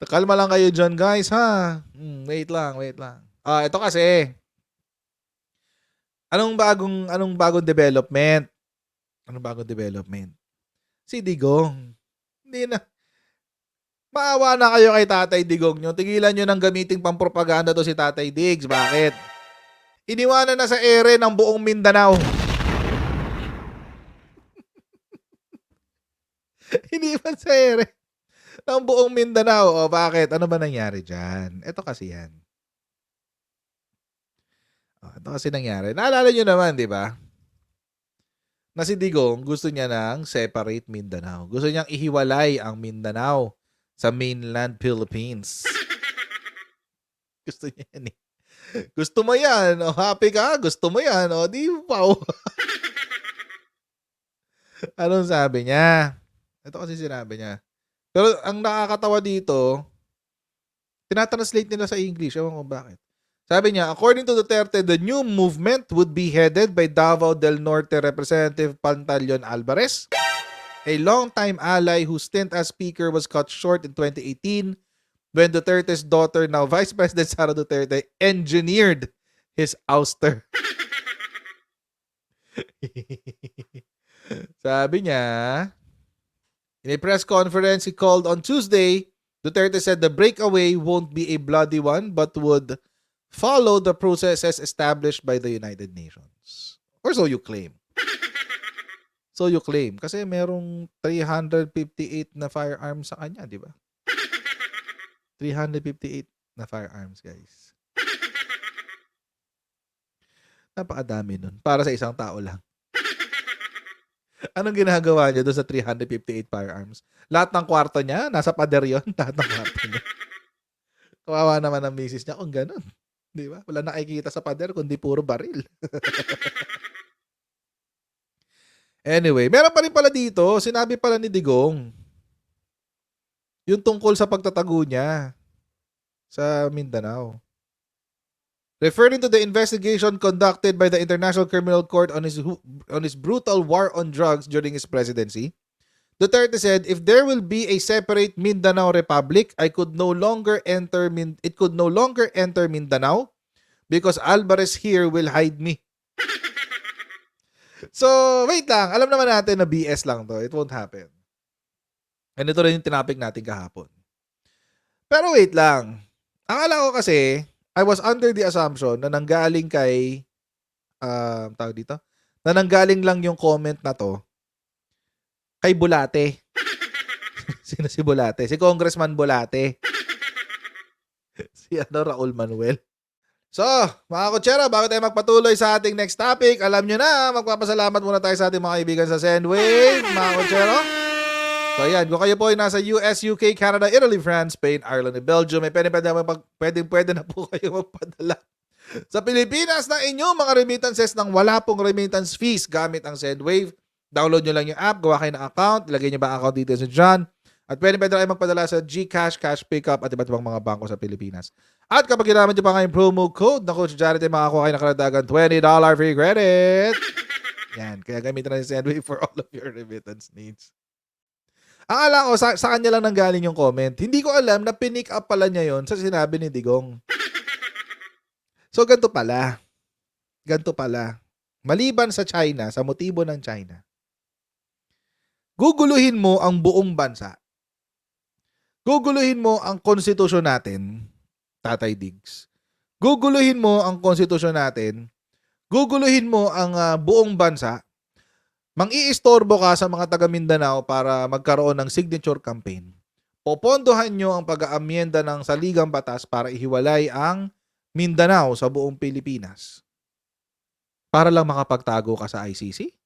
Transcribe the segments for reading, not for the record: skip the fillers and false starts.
Kalma lang kayo dyan, guys, ha? Wait lang, wait lang. Ito kasi, anong bagong development? Anong bagong development? Si Digong. Hindi na. Maawa na kayo kay Tatay Digong nyo. Tigilan nyo ng gamiting pampropaganda to si Tatay Diggs. Bakit? Iniwanan na sa ere ng buong Mindanao. Iniwan sa ere ng buong Mindanao. O bakit? Ano ba nangyari dyan? Ito kasi yan. Ito kasi nangyari. Naalala nyo naman, di ba? Na si Digong gusto niya ng separate Mindanao. Gusto niyang ihiwalay ang Mindanao sa mainland Philippines. Gusto niya yan eh. Gusto mo yan. O, happy ka? Gusto mo yan. O, di wow. Anong sabi niya? Ito kasi sinabi niya. Pero ang nakakatawa dito, tinatranslate nila sa English. Ewan ko bakit. Sabi niya, according to Duterte, the new movement would be headed by Davao del Norte Representative Pantaleon Alvarez, a longtime ally whose stint as speaker was cut short in 2018 when Duterte's daughter, now Vice President Sara Duterte, engineered his ouster. Sabi niya, in a press conference he called on Tuesday, Duterte said the breakaway won't be a bloody one but would follow the processes established by the United Nations. Or so you claim. So you claim. Kasi merong 358 na firearms sa kanya, di ba? 358 na firearms, guys. Napakadami nun. Para sa isang tao lang. Anong ginagawa niya doon sa 358 firearms? Lahat ng kwarto niya, nasa pader yun. Lahat ng kwarto niya. Kawawa naman ang misis niya kung ganun. Di ba? Wala nakikita sa pader kundi puro baril. Anyway, meron pa rin pala dito, sinabi pala ni Digong, yung tungkol sa pagtatago niya sa Mindanao. Referring to the investigation conducted by the International Criminal Court on his brutal war on drugs during his presidency, Duterte said, if there will be a separate Mindanao Republic, it could no longer enter Mindanao because Alvarez here will hide me. So, wait lang. Alam naman natin na BS lang to. It won't happen. And ito rin yung tinapik natin kahapon. Pero wait lang. Akala ko kasi, I was under the assumption na nanggaling kay, tawag dito, na nanggaling lang yung comment na to kay Bulate. Sino si Bulate? Si Congressman Bulate. Si Raul Manuel. So, mga kutsera, bago tayo magpatuloy sa ating next topic, alam nyo na, magpapasalamat muna tayo sa ating mga kaibigan sa Sendwave, mga kutsera. So, ayan, kung kayo po ay nasa US, UK, Canada, Italy, France, Spain, Ireland, and Belgium, may pwede na po kayo magpadala sa Pilipinas ng inyong mga remittances ng wala pong remittance fees gamit ang Sendwave. Download nyo lang yung app, gawa kayo ng account, ilagay nyo ba account details nyo dyan. At pwede na kayo magpadala sa GCash, Cash Pickup at iba't ibang mga bangko sa Pilipinas. At kapag ginamit nyo pa ngayong promo code na Coach Jared, makakuha kayo ng karagdagan $20 free credit. Yan, kaya gamitin na si Sendwave for all of your remittance needs. Ang alam ko, sa kanya lang nanggaling yung comment. Hindi ko alam na pinick up pala niya yon sa sinabi ni Digong. So, ganito pala. Maliban sa China, sa motibo ng China, guguluhin mo ang buong bansa. Guguluhin mo ang konstitusyon natin, Tatay Diggs. Guguluhin mo ang konstitusyon natin. Guguluhin mo ang buong bansa. Mang-iistorbo ka sa mga taga Mindanao para magkaroon ng signature campaign. Popondohan nyo ang pag-aamyenda ng saligang batas para ihiwalay ang Mindanao sa buong Pilipinas. Para lang makapagtago ka sa ICC?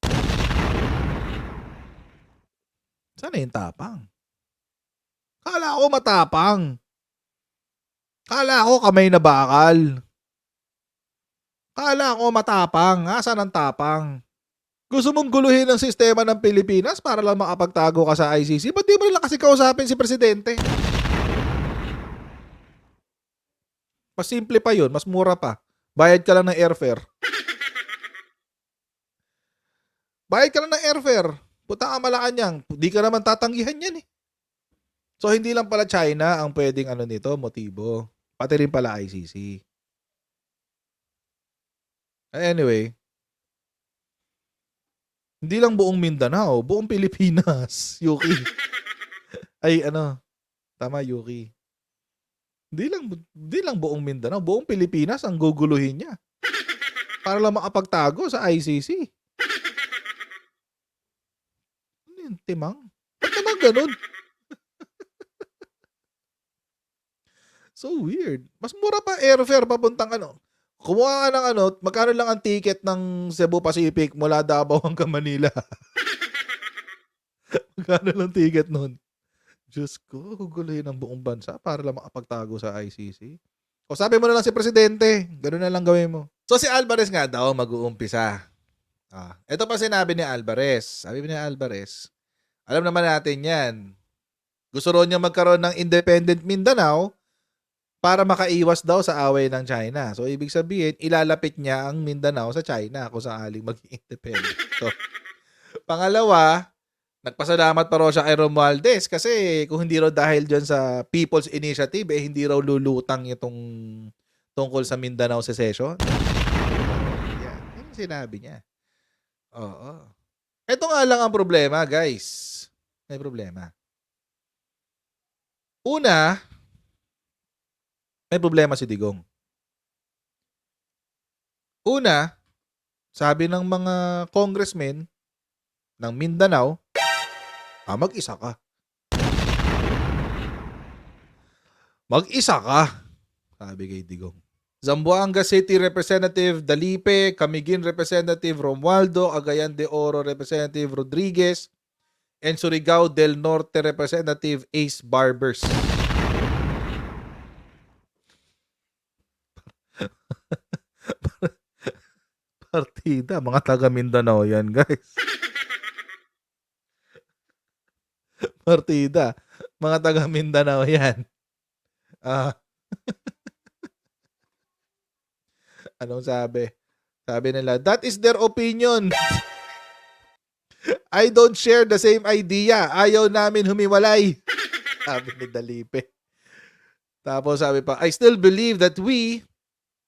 Sana yung tapang. Kala ko matapang. Kala ko kamay na bakal. Kala ko matapang. Asan ang tapang? Gusto mong guluhin ang sistema ng Pilipinas para lang makapagtago ka sa ICC? Ba't di mo lang kasi kausapin si Presidente? Mas simple pa yun. Mas mura pa. Bayad ka lang ng airfare. Bayad ka lang ng airfare. Punta ka Malacanang. Di ka naman tatanggihan yan eh. So, hindi lang pala China ang pwedeng ano nito, motibo. Pati rin pala ICC. Anyway, hindi lang buong Mindanao, buong Pilipinas, Yuki. Ay, ano, tama, Yuki. Hindi lang buong Mindanao, buong Pilipinas ang guguluhin niya. Para lang makapagtago sa ICC. Ano yun, timang? Ba't naman ganun? So weird. Mas mura pa airfare papuntang ano. Kumuha ka ng ano, magkano lang ang ticket ng Cebu Pacific mula Davao hanggang Manila. Magkano lang ticket nun? Diyos ko, guguluhin ang buong bansa para lang makapagtago sa ICC. O sabi mo na lang si Presidente, gano'n na lang gawin mo. So si Alvarez nga daw mag-uumpisa. Ito pa sinabi ni Alvarez. Sabi ni Alvarez, alam naman natin yan. Gusto ron niya magkaroon ng independent Mindanao para makaiwas daw sa away ng China. So ibig sabihin, ilalapit niya ang Mindanao sa China kung sakaling maging independent. So, pangalawa, nagpasalamat pa raw siya kay Romualdez kasi kung hindi raw dahil dyan sa People's Initiative, hindi raw lulutang itong tungkol sa Mindanao secession. Yan. Yan yung sinabi niya. Oo. Ito nga lang ang problema, guys. May problema. Una, may problema si Digong. Una, sabi ng mga congressmen ng Mindanao, mag-isa ka. Mag-isa ka, sabi kay Digong. Zamboanga City Representative Dalipe, Camiguin Representative Romualdo, Cagayan de Oro Representative Rodriguez, and Surigao del Norte Representative Ace Barbers. Partida, mga taga Mindanao yan, guys. Partida, mga taga Mindanao yan. Anong sabi? Sabi nila, that is their opinion. I don't share the same idea. Ayaw namin humiwalay. Sabi ni Dalipe. Tapos sabi pa, I still believe that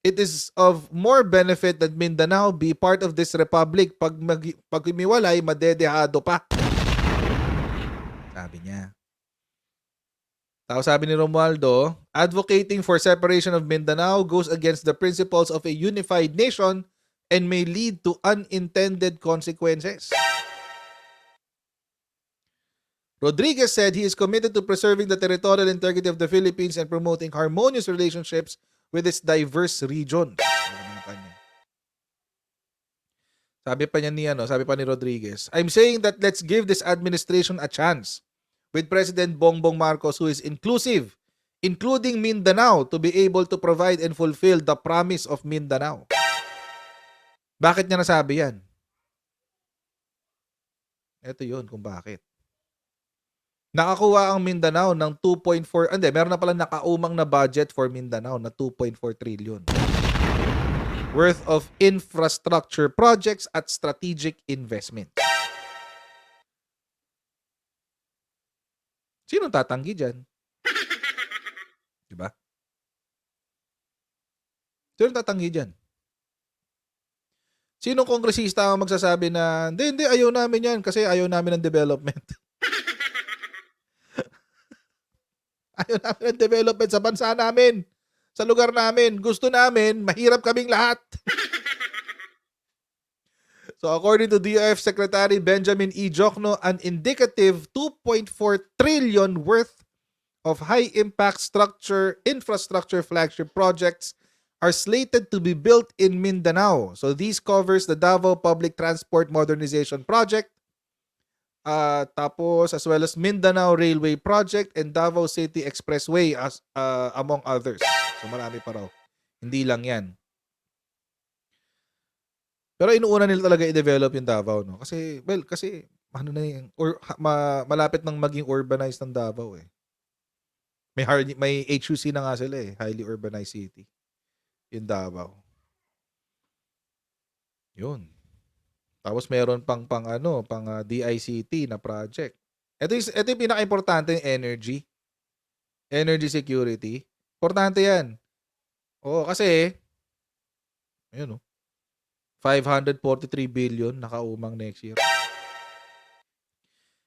it is of more benefit that Mindanao be part of this republic. Pag humiwalay, madedehado pa. Sabi niya. Tapos sabi ni Romualdo, advocating for separation of Mindanao goes against the principles of a unified nation and may lead to unintended consequences. Rodriguez said he is committed to preserving the territorial integrity of the Philippines and promoting harmonious relationships with its diverse regions. Sabi pa ni Rodriguez, I'm saying that let's give this administration a chance with President Bongbong Marcos who is inclusive, including Mindanao, to be able to provide and fulfill the promise of Mindanao. Bakit niya nasabi yan? Ito yun kung bakit. Nakakuha ang Mindanao ng 2.4, meron na pala nakaumang na budget for Mindanao na 2.4 trillion worth of infrastructure projects at strategic investment. Sino tatanggi dyan? Diba? Sino tatanggi dyan? Sinong kongresista ang magsasabi na, hindi, ayaw namin yan kasi ayaw namin ng development. Ayaw namin ng development sa bansa namin, sa lugar namin. Gusto namin, mahirap kaming lahat. So according to DOF Secretary Benjamin E. Jokno, an indicative 2.4 trillion worth of high-impact infrastructure flagship projects are slated to be built in Mindanao. So these covers the Davao Public Transport Modernization Project, tapos as well as Mindanao Railway Project and Davao City Expressway among others. So marami pa raw. Hindi lang yan. Pero inuuna nila talaga i-develop yung Davao, no? Kasi ano na yung, malapit nang maging urbanized ng Davao eh. May HUC na nga sila eh, highly urbanized city. Yung Davao. Yun. Tapos meron pang DICT na project. Ito yung pinaka-importante, yung energy. Energy security. Importante yan. Oo, kasi, ayun, 543 billion nakaumang next year.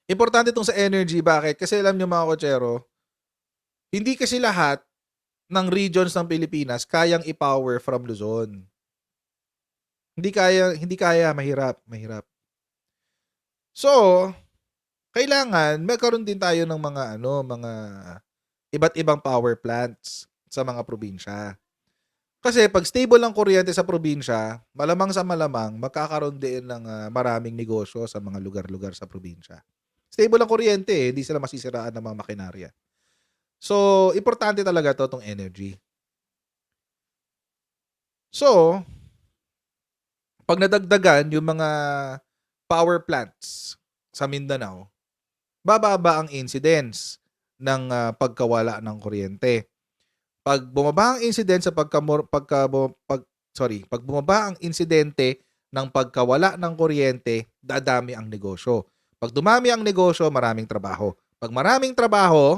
Importante itong sa energy. Bakit? Kasi alam nyo mga kotsero, hindi kasi lahat ng regions ng Pilipinas kayang i-power from Luzon. Hindi kaya, mahirap. So, kailangan magkaroon din tayo ng mga iba't ibang power plants sa mga probinsya. Kasi pag stable ang kuryente sa probinsya, malamang sa malamang magkakaroon din ng maraming negosyo sa mga lugar-lugar sa probinsya. Stable ang kuryente, hindi sila masisiraan ng mga makinarya. So, importante talaga tong energy. So, pag nadagdagan yung mga power plants sa Mindanao, bababa ang incidence ng pagkawala ng kuryente. Pag bumaba ang incidence sa pag bumaba ang insidente ng pagkawala ng kuryente, dadami ang negosyo. Pag dumami ang negosyo, maraming trabaho. Pag maraming trabaho,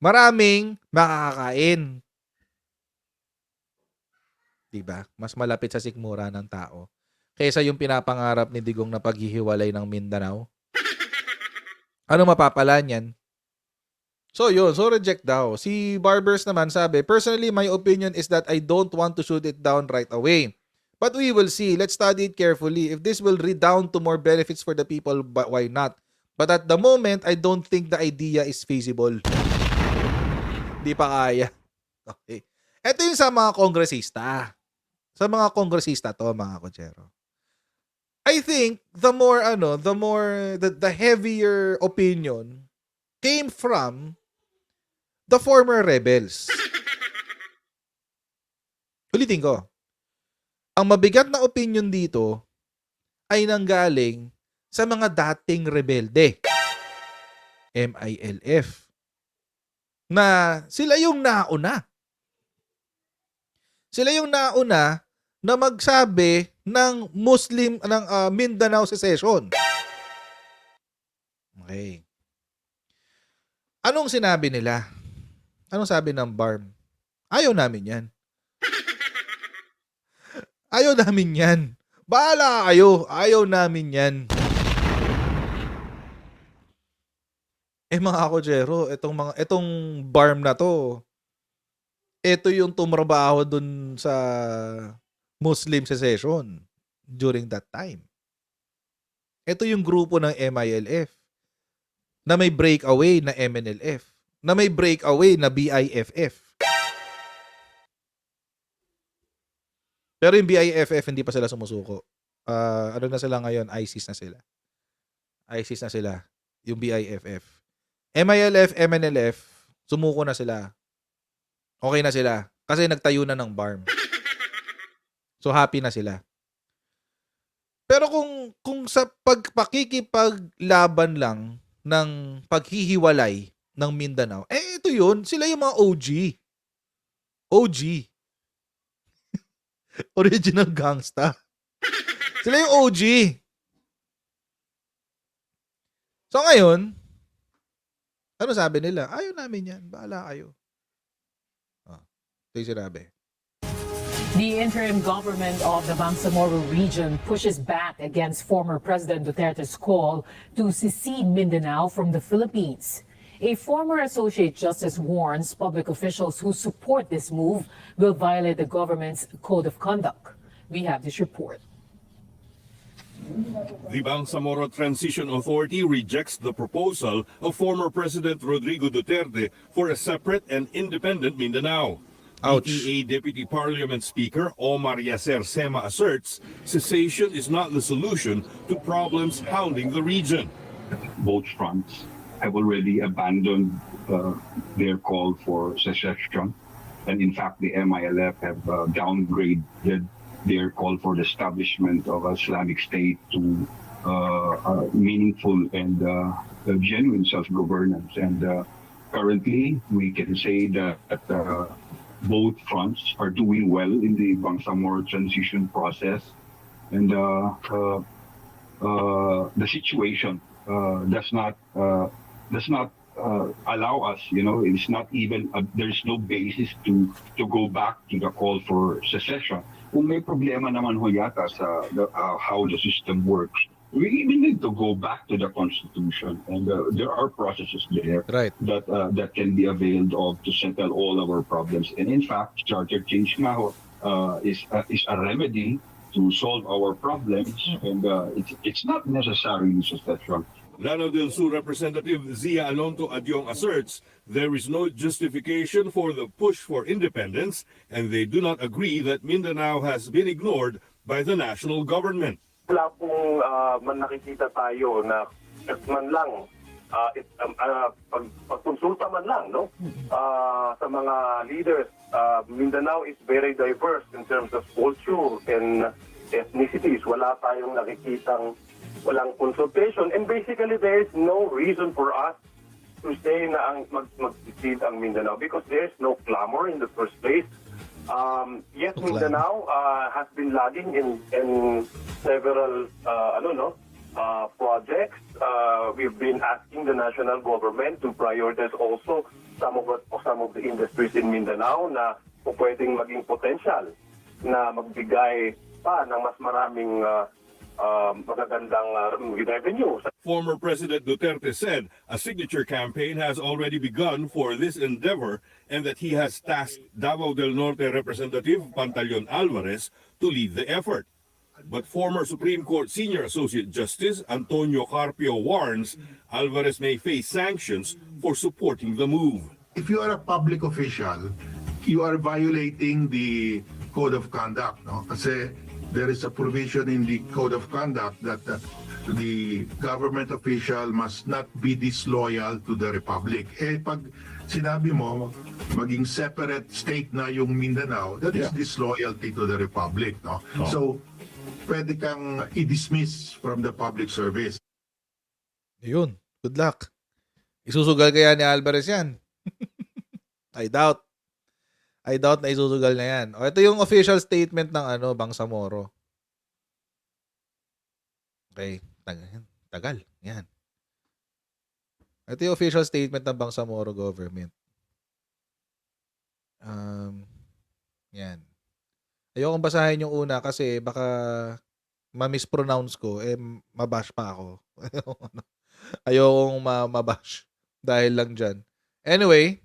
maraming makakakain. Diba? Mas malapit sa sikmura ng tao kaysa yung pinapangarap ni Digong na paghihiwalay ng Mindanao. Ano mapapala niyan? So yun, so reject daw. Si Barbers naman sabi, personally, my opinion is that I don't want to shoot it down right away. But we will see. Let's study it carefully. If this will redound to more benefits for the people, but why not? But at the moment, I don't think the idea is feasible. Di pa kaya. Okay. Ito yung sa mga kongresista. Sa mga kongresista to, mga kotsero. I think the heavier opinion came from the former rebels. Ulitin ko. Ang mabigat na opinion dito ay nanggaling sa mga dating rebelde. MILF. Na sila yung nauna. Sila yung nauna na magsabi ng Mindanao Secession. Okay. Anong sinabi nila? Anong sabi ng BARM? Ayaw namin yan. Ayaw namin yan. Bahala kayo. Ayaw namin yan. Mga kotsero, itong BARM na to, ito yung tumrabaho dun sa Muslim secession during that time. Ito yung grupo ng MILF na may breakaway na MNLF, na may breakaway na BIFF. Pero yung BIFF hindi pa sila sumusuko. Ano na sila ngayon? ISIS na sila. ISIS na sila. Yung BIFF. MILF, MNLF, sumuko na sila. Okay na sila. Kasi nagtayo na ng BARM. So happy na sila. Pero kung sa pakikipaglaban lang ng paghihiwalay ng Mindanao, ito yun. Sila yung mga OG. OG. Original gangsta. Sila yung OG. So ngayon, ano sabi nila? Ayaw namin yan. Bahala kayo. Ito yung sinabi. The interim government of the Bangsamoro region pushes back against former President Duterte's call to secede Mindanao from the Philippines. A former associate justice warns public officials who support this move will violate the government's code of conduct. We have this report. The Bangsamoro Transition Authority rejects the proposal of former President Rodrigo Duterte for a separate and independent Mindanao. Ouch. PTA Deputy Parliament Speaker Omar Yasser Sema asserts cessation is not the solution to problems hounding the region. Both fronts have already abandoned their call for secession, and in fact the MILF have downgraded their call for the establishment of an Islamic State to meaningful and genuine self-governance. And currently, we can say that both fronts are doing well in the Bangsamoro transition process, and the situation does not allow us, it's not even, there's no basis to go back to the call for secession. Kung may problema naman ho yata sa how the system works, we even need to go back to the Constitution, and there are processes there Right. that can be availed of to settle all our problems. And in fact, charter change nga ho, is a remedy to solve our problems, and it's not necessarily secession. Lanao del Sur Representative Zia Alonto Adyong asserts there is no justification for the push for independence, and they do not agree that Mindanao has been ignored by the national government. Wala pong nakikita tayo na man lang, pagkonsulta man lang, no? Sa mga leaders, Mindanao is very diverse in terms of culture and ethnicities. Wala tayong nakikitang walang consultation, and basically there is no reason for us to say na mag-secede ang Mindanao because there is no clamor in the first place. Yes, No Mindanao has been lagging in several projects. We've been asking the national government to prioritize also some of the industries in Mindanao na pwedeng maging potential na magbigay pa ng mas maraming magagandang revenue. Former President Duterte said a signature campaign has already begun for this endeavor and that he has tasked Davao del Norte Representative Pantaleon Alvarez to lead the effort. But former Supreme Court Senior Associate Justice Antonio Carpio warns Alvarez may face sanctions for supporting the move. If you are a public official, you are violating the code of conduct, no? Kasi there is a provision in the code of conduct that the government official must not be disloyal to the republic. Pag sinabi mo maging separate state na yung Mindanao, that is disloyalty to the republic, no? So pwede kang i-dismiss from the public service. Yun. Good luck. Isusugal kaya ni Alvarez yan? I doubt. I doubt na isusugal na yan. O, ito yung official statement ng Bangsamoro. Okay. Tagal. Yan. Ito yung official statement ng Bangsamoro government. Yan. Ayokong basahin yung una kasi baka ma-mispronounce ko, mabash pa ako. Ayokong mabash dahil lang dyan. Anyway,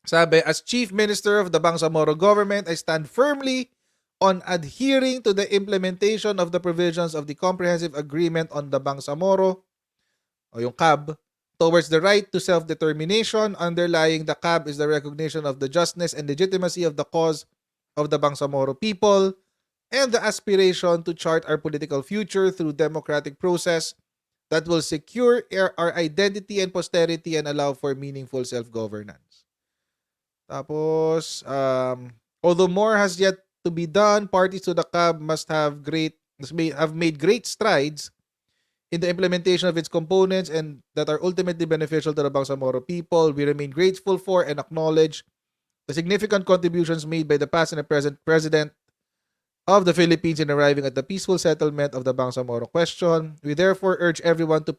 sabi, as Chief Minister of the Bangsamoro government, I stand firmly on adhering to the implementation of the provisions of the Comprehensive Agreement on the Bangsamoro, o yung CAB, towards the right to self-determination. Underlying the CAB is the recognition of the justness and legitimacy of the cause of the Bangsamoro people and the aspiration to chart our political future through democratic process that will secure our identity and posterity and allow for meaningful self-governance. Tapos, although more has yet to be done, parties to the CAB must have made great strides in the implementation of its components and that are ultimately beneficial to the Bangsamoro people. We remain grateful for and acknowledge the significant contributions made by the past and the present President of the Philippines in arriving at the peaceful settlement of the Bangsamoro question. We therefore urge everyone to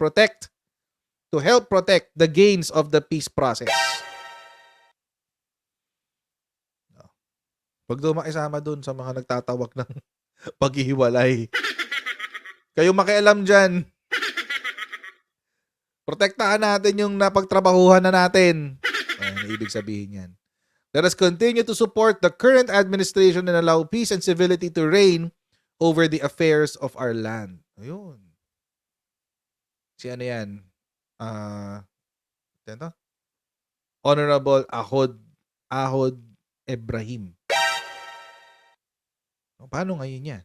help protect the gains of the peace process. Huwag daw makisama dun sa mga nagtatawag ng paghihiwalay. Kayo makialam dyan. Protektahan natin yung napagtrabahuhan na natin. Ano ibig sabihin yan? Let us continue to support the current administration and allow peace and civility to reign over the affairs of our land. Ayun. Si ano yan? Honorable Ahod Ibrahim. Paano ngayon yan?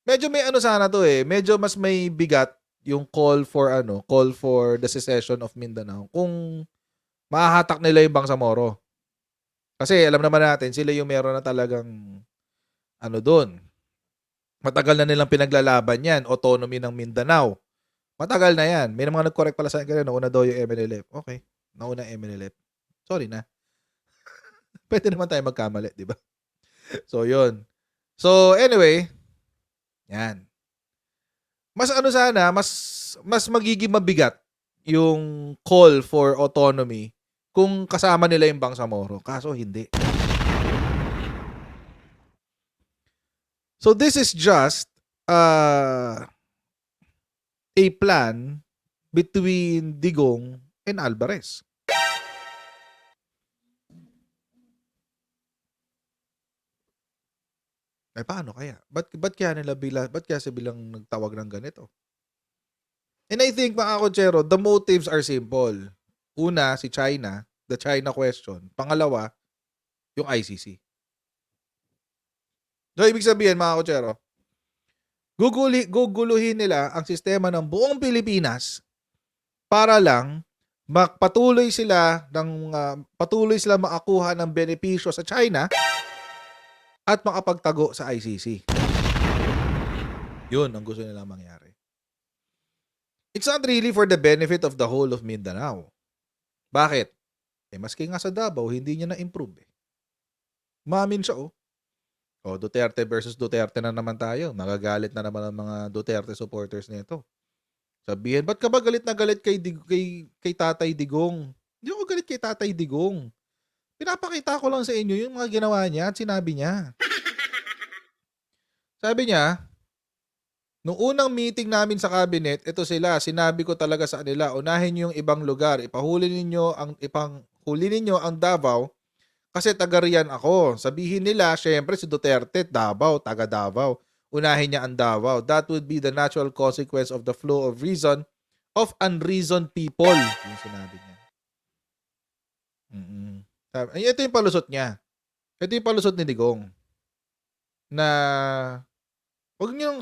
Medyo may sana to medyo mas may bigat yung call for the secession of Mindanao kung mahahatak nila yung Bangsamoro. Kasi alam naman natin, sila yung meron na talagang doon. Matagal na nilang pinaglalaban yan, autonomy ng Mindanao. Matagal na yan. May mga nag-correct pala sa akin kanina, nauna daw yung MNLF. Okay, nauna MNLF. Sorry na. Pwede naman tayo magkamali, di ba? So, yun. So, anyway, yan. Mas mas magiging mabigat yung call for autonomy kung kasama nila yung Bangsamoro. Kaso hindi. So this is just a plan between Digong and Alvarez. Paano kaya? Ba't kaya sila bilang nagtawag ng ganito? And I think, mga kotsero, the motives are simple. Una, si China, the China question. Pangalawa, yung ICC. So, ibig sabihin, mga kotsero, guguluhin nila ang sistema ng buong Pilipinas para lang patuloy sila makakuha ng benepisyo sa China at makapagtago sa ICC. Yun ang gusto nila mangyari. It's not really for the benefit of the whole of Mindanao. Bakit? Maski nga sa Davao, hindi niya na-improve. Mamin siya, Duterte versus Duterte na naman tayo. Magagalit na naman ang mga Duterte supporters nito. Sabihin, ba't ka ba galit na galit kay Tatay Digong? Hindi ako galit kay Tatay Digong. Pinapakita ko lang sa inyo yung mga ginawa niya at sinabi niya. Sabi niya, nung unang meeting namin sa cabinet, ito sila, sinabi ko talaga sa kanila, unahin niyo yung ibang lugar, ipahuli ninyo ang Davao kasi taga riyan ako. Sabihin nila, syempre si Duterte, Davao, taga Davao. Unahin niya ang Davao. That would be the natural consequence of the flow of reason of unreasoned people. Yung sinabi niya. Ito yung palusot niya. Ito yung palusot ni Digong. Na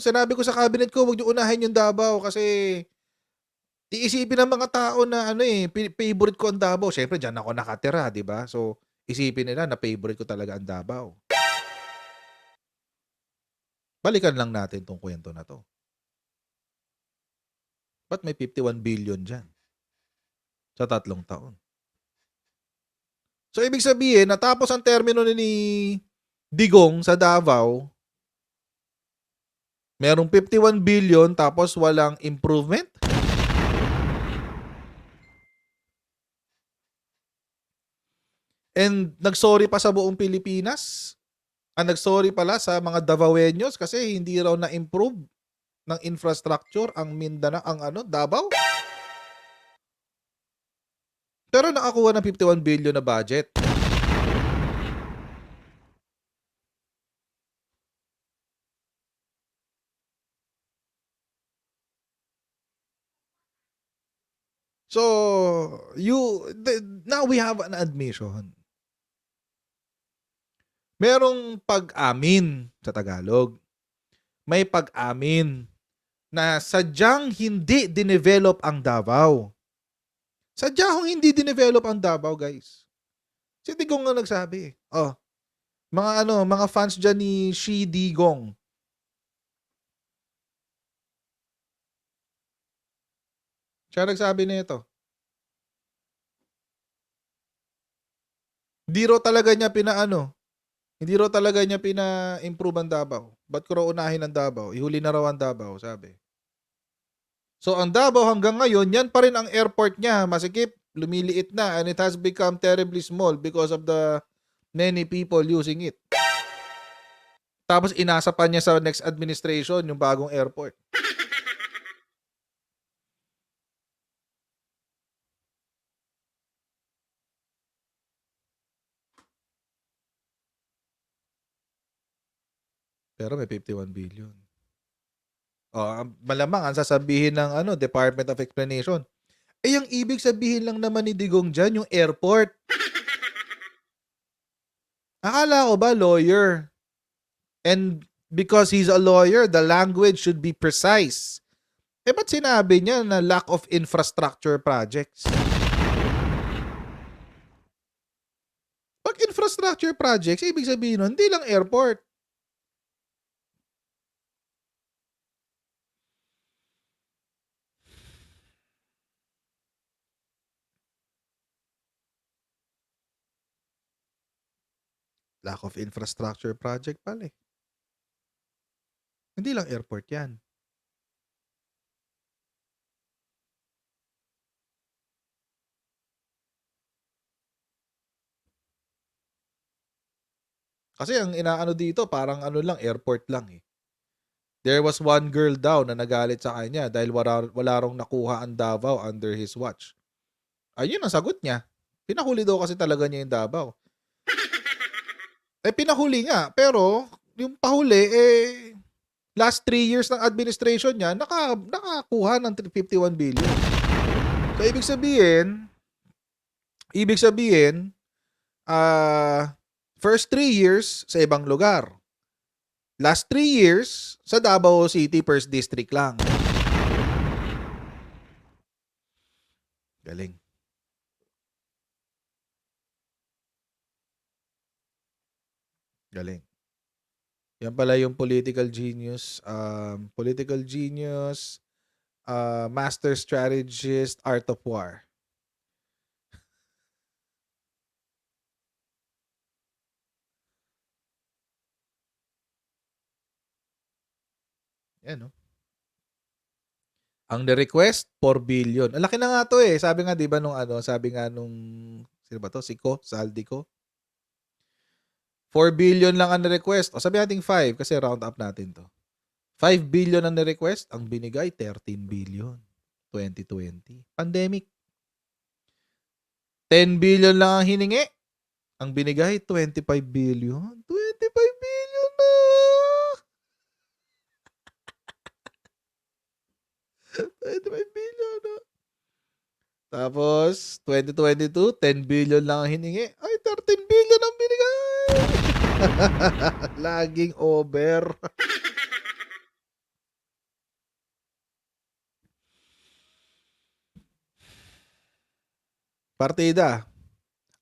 sinabi ko sa cabinet ko, wag niyo unahin yung Davao kasi iisipin ng mga tao na favorite ko ang Davao. Syempre diyan ako nakatira, 'di ba? So isipin nila na favorite ko talaga ang Davao. Balikan lang natin tong kwento na to. Ba't may 51 billion dyan sa 3 taon? So ibig sabihin, natapos ang termino ni Digong sa Davao, merong 51 billion tapos walang improvement? And nagsorry pa sa buong Pilipinas? Nagsorry pala sa mga Davaoeños kasi hindi raw na-improve ng infrastructure ang Mindanao, Davao? Pero nakakuha ng 51 billion na budget. So, now we have an admission. Merong pag-amin sa Tagalog. May pag-amin na sadyang hindi dinevelop ang Davao. Sadyang hindi dinevelop ang Davao, guys. Si Digong nga nagsabi. Mga fans dyan ni Shi Digong. Siya nagsabi nito. Hindi raw talaga niya pina-improve ang Davao. Ba't ko raw unahin ang Davao? Ihuli na raw ang Davao, sabi. So, ang Davao hanggang ngayon, yan pa rin ang airport niya. Masikip, lumiliit na, and it has become terribly small because of the many people using it. Tapos, inasa pa niya sa next administration yung bagong airport. Pero may 51 billion. Malamang ang sasabihin ng Department of Explanation. Yung ibig sabihin lang naman ni Digong dyan, yung airport. Akala ko ba lawyer? And because he's a lawyer, the language should be precise. Ba't sinabi niya na lack of infrastructure projects? Pag infrastructure projects, ibig sabihin nun, hindi lang airport. Lack of infrastructure project pala eh. Hindi lang airport yan. Kasi ang inaano dito, parang ano lang, airport lang eh. There was one girl daw na nagalit sa kanya dahil wala rong nakuha ang Davao under his watch. Ayun ang sagot niya. Pinahuli daw kasi talaga niya yung Davao. Pinahuli nga, pero yung pahuli, last 3 years ng administration niya, nakakuha ng 51 billion. So, ibig sabihin, first 3 years sa ibang lugar. Last 3 years sa Davao City First District lang. Galing. Galing. Yan pala yung political genius, master strategist, art of war. Yan, no? Ang ni-request, 4 billion. Ang laki na nga to eh. Sabi nga, di ba, nung, sino ba to? Siko? Saldico? 4 billion lang ang ni-request. O sabi natin 5 kasi round up natin to. 5 billion ang ni-request. Ang binigay, 13 billion. 2020. Pandemic. 10 billion lang ang hiningi. Ang binigay, 25 billion. 25 billion na! 25 billion na. Tapos, 2022, 10 billion lang ang hiningi. Ay, 13 billion ang binigay! Laging over. Partida.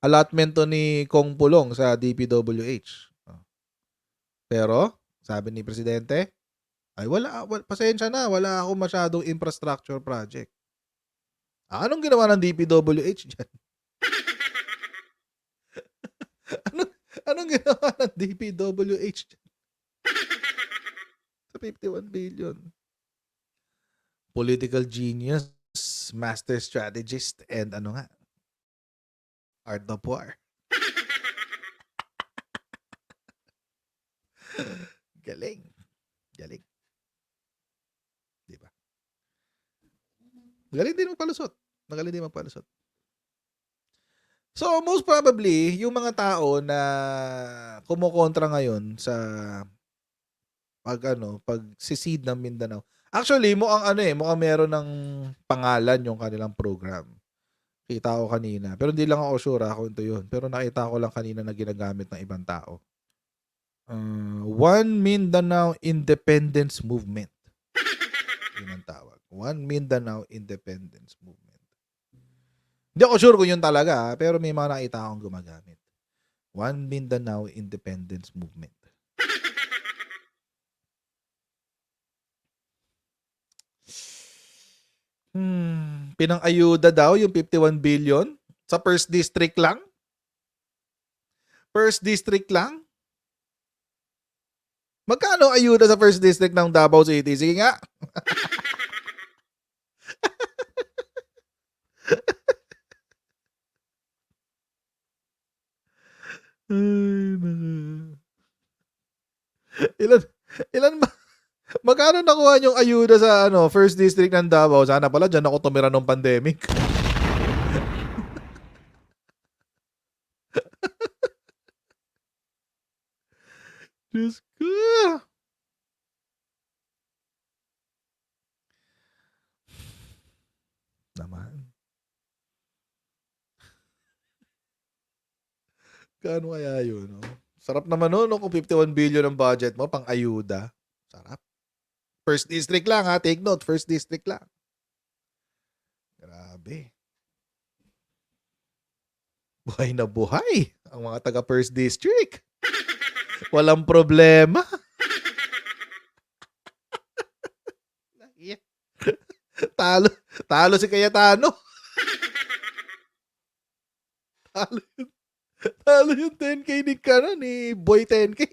Allotment to ni Kong Pulong sa DPWH. Pero, sabi ni Presidente, ay pasensya na, wala ako masyadong infrastructure project. Anong ginawa ng DPWH dyan? Anong ginawa ng DPWH dyan? Sa 51 billion. Political genius, master strategist, and art of war. Galing. Galing. Diba? Magaling din magpalusot. So, most probably, yung mga tao na kumukontra ngayon sa pag-secede ng Mindanao. Actually, mukhang meron ng pangalan yung kanilang program. Kita ko kanina. Pero hindi lang ako sure kung ito yun. Pero nakita ko lang kanina na ginagamit ng ibang tao. One Mindanao Independence Movement. Yun ang tawag. One Mindanao Independence Movement. Hindi ako sure kung yun talaga, pero may mga nakita akong gumagamit. One Mindanao Independence Movement. Pinang-ayuda daw yung 51 billion sa first district lang? First district lang? Magkano ayuda sa first district ng Davao City? Sige nga. Magkano nakuha yung ayuda sa first district ng Davao? Sana pala dyan ako tumira nung pandemic. Diyos ko. Naman. Kano kaya yun? No? Sarap naman no, kung 51 billion ang budget mo pang ayuda. Sarap. First district lang ha. Take note. First district lang. Grabe. Buhay na buhay ang mga taga first district. Walang problema. Talo si Cayetano. Talo yung 10K ni Boy 10K.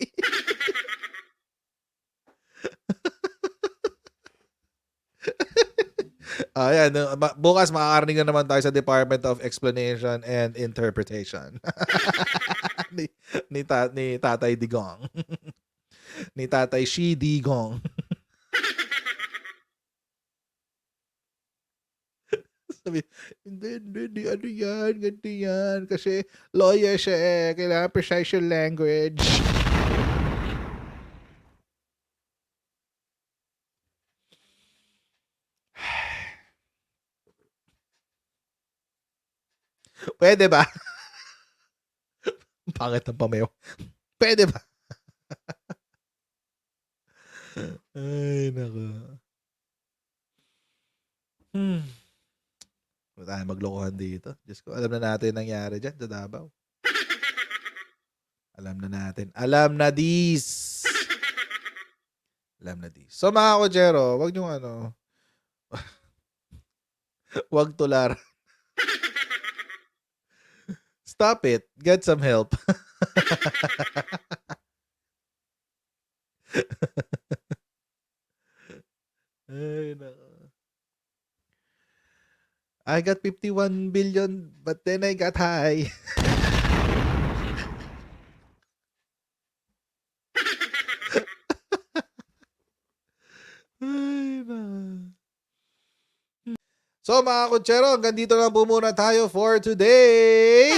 Ayan, bukas makakarinig na naman tayo sa Department of Explanation and Interpretation. ni Tatay Digong. Ni Tatay Shi Digong. Sabi, hindi, ano yan, ganito yan. Kasi lawyer siya eh. Kailangan precise yung language. Pwede ba? Pangit ng pamayaw. Pwede ba? Ay, naku. Wala tayong maglokohan dito. Diyos ko, alam na natin nangyari dyan sa Davao. Alam na natin. Alam na dis. Alam na dis. So mga kochero, wag niyong ano, wag tularan. Stop it. Get some help. Ay, nako. I got 51 billion, but then I got high. Ay, na. So mga kutsero, hanggang dito lang po muna tayo for today.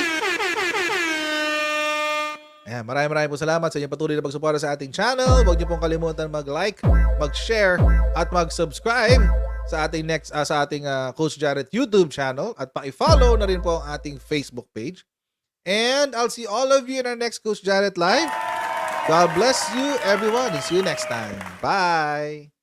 Ayan, maraming po salamat sa inyong patuloy na pagsuporta sa ating channel. Huwag niyo pong kalimutan mag-like, mag-share, at mag-subscribe sa ating Coach Jarrett YouTube channel, at paki-follow na rin po ang ating Facebook page. And I'll see all of you in our next Coach Jarrett Live. God bless you everyone and see you next time. Bye!